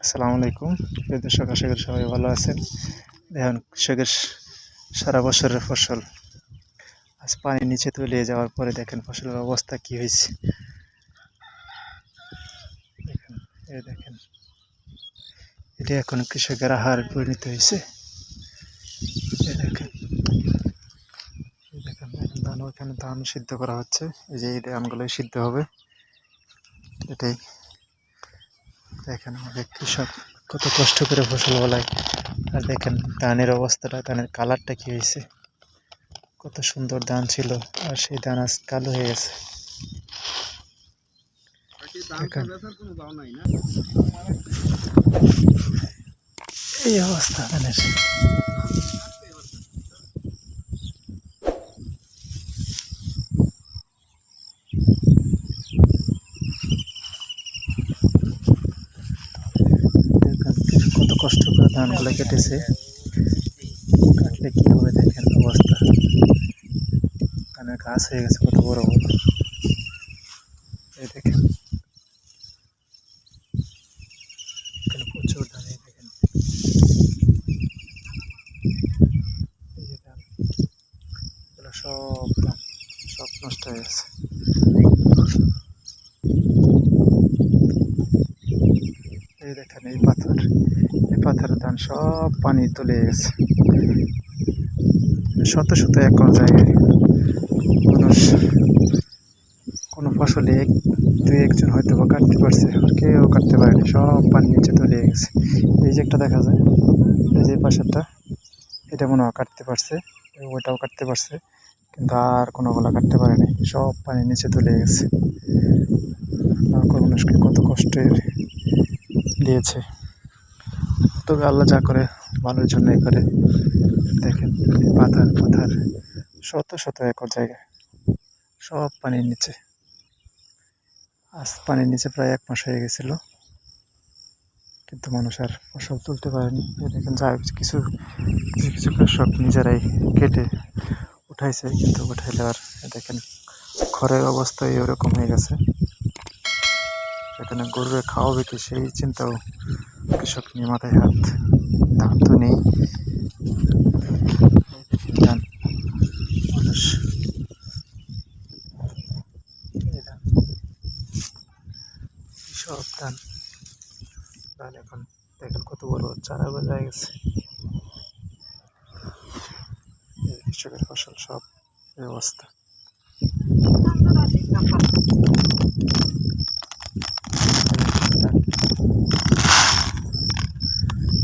আসসালামু আলাইকুম প্রিয় দর্শক, আশা করি সবাই ভালো আছেন। দেখুন কৃষকের সারা বছরের ফসল আজ পানির নিচে তলিয়ে যাওয়ার পরে দেখেন ফসলের অবস্থা কি হয়েছে। দেখেন, এই দেখেন, এটা এখন কৃষকের আহার পরিণত হয়েছে। এই দেখেন, এই দেখেন, এখন ধান, ওইখানে ধান সিদ্ধ করা হচ্ছে। এই যে এই ধানগুলোই সিদ্ধ হবে। এটাই দেখেন, আমাদের কৃষক কত কষ্ট করে ফসল ফলায়। আর দেখেন ধানের অবস্থাটা, ধানের কালারটা কি হয়েছে। কত সুন্দর ধান ছিল, আর সেই ধান আজ কালো হয়ে গেছে। দেখেন, এই অবস্থা ধানের। দেখেন কত কষ্ট করে ধানগুলো কেটেছে, কাটলে কি হবে দেখেন অবস্থা। ধানের গাছ হয়ে গেছে কত বড় বড়। এই দেখেন, এখানে প্রচুর ধান। এই দেখেন, এই যে ধান, এগুলো সব ধান সব নষ্ট হয়ে গেছে। এই দেখেন, এই পাথরের ধান সব পানি তলিয়ে গেছে। শত শত একর জায়গায় মানুষ কোনো ফসলে দুই একজন হয়তো বা কাটতে পারছে, আর কেউ কাটতে পারেনি, সব পানির নিচে তলিয়ে গেছে। এই যে একটা দেখা যায়, এই যে পাশেরটা, এটা মনে হয় কাটতে পারছে, ওইটাও কাটতে পারছে, কিন্তু আর কোনোগুলো কাটতে পারেনি, সব পানির নিচে তলিয়ে গেছে। মানুষকে কত কষ্টের দিয়েছে, তবে আল্লাহ যা করে ভালোর জন্যই করে। দেখেন, পাথার শত শত একর জায়গায় সব পানির নিচে। আজ পানির নিচে প্রায় 1 মাস হয়ে গেছিল, কিন্তু মানুষ আর ফসল তুলতে পারেনি। দেখেন, যা কিছু কিছু কিছু কৃষক নিজেরাই কেটে উঠাইছে, কিন্তু উঠাইলে আর দেখেন খড়ের অবস্থা এরকম হয়ে গেছে। সেখানে গরুরে খাওয়াবে কি, সেই চিন্তাও কৃষক নিয়ে মাথায় হাত। ধান তো নেই, ধান মানুষ সব ধান ধান এখন দেখেন কত বড় চারা গজায় গেছে। কৃষকের ফসল সব ব্যবস্থা।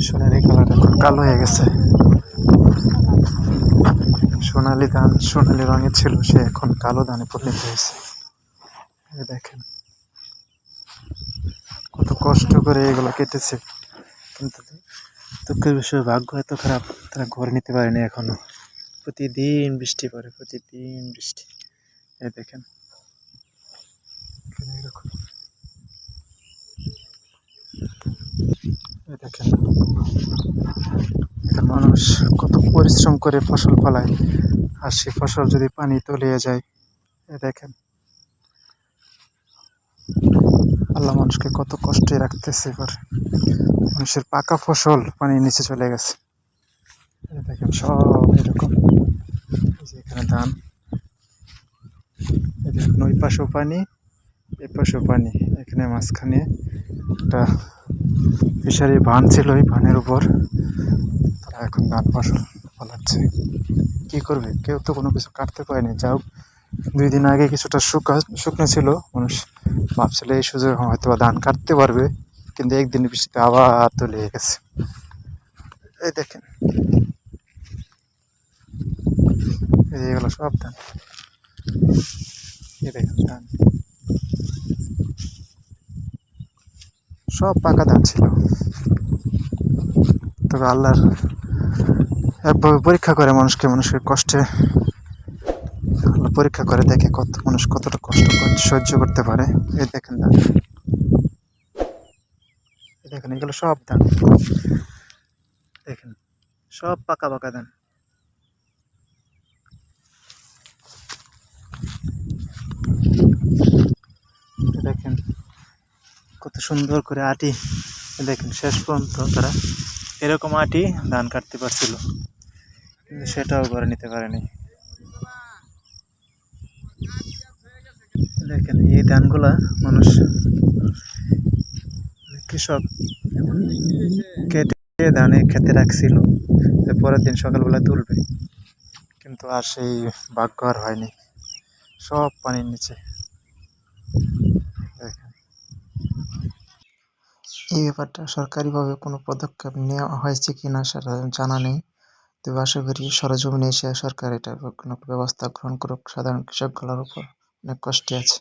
সোনালি কালার এখন কালো হয়ে গেছে। সোনালি ধান সোনালি রঙের ছিল, সে এখন কালো ধানে পরিণত হয়েছে। দেখেন কত কষ্ট করে এগুলো কেটেছে, কিন্তু দুঃখের বিষয় ভাগ্য এত খারাপ, তারা ঘরে নিতে পারেনি এখনো। প্রতিদিন বৃষ্টি পড়ে, প্রতিদিন বৃষ্টি। এই দেখেন এরকম, এই দেখেন মানুষ কত পরিশ্রম করে ফসল ফলায়, আর সেই ফসল যদি পানি তলিয়ে যায়। এই দেখেন আল্লাহ মানুষকে কত কষ্টে রাখতেছে। এবার মানুষের পাকা ফসল পানির নিচে চলে গেছে। এই দেখেন সব এরকম, যে এখানে ধান, এই দেখুন ওই পাশেও পানি, এই পাশেও পানি, এখানে মাঝখানে একটা ফিশারি বাঁধ ছিল, ওই বাঁধের উপর তারা এখন ধান ফসল ফলাচ্ছে। কি করবে, কেউ তো কোনো কিছু কাটতে পারেনি। যাও 2 দিন আগে কিছুটা শুকনো ছিল, মানুষ ভাবছিল এই সুযোগ হয়তো ধান কাটতে পারবে, কিন্তু একদিন বৃষ্টিতে আবার তলিয়ে গেছে। এই দেখেন, এইগুলো সব ধান। এই দেখেন ধান সব পাকা ধান ছিল, তবে আল্লাহর একভাবে পরীক্ষা করে মানুষকে, মানুষের কষ্টে আল্লাহ পরীক্ষা করে, দেখে কত মানুষ কতটা কষ্ট সহ্য করতে পারে। এই দেখেন ধান, এই দেখেন এগুলো সব ধান, দেখেন সব পাকা পাকা ধান। দেখেন কত সুন্দর করে আটি দেখেন শেষ পর্যন্ত তারা এরকম মাটি ধান কাটতে পারছিল, কিন্তু সেটাও করে নিতে পারেনি। দেখেন এই ধানগুলা মানুষ কৃষক কেটে ধানে খেতে রাখছিল যে পরের দিন সকালবেলা তুলবে, কিন্তু আর সেই ভাগ্য আর হয়নি, সব পানির নিচে। দেখেন এই ব্যাপারটা সরকারিভাবে কোনো পদক্ষেপ নেওয়া হয়েছে কিনা সেটা জানা নেই, তবে আশা করি সরেজমিনে এসে সরকার এটার কোনো ব্যবস্থা গ্রহণ করুক। সাধারণ কৃষকগুলোর উপর অনেক কষ্টে আছে।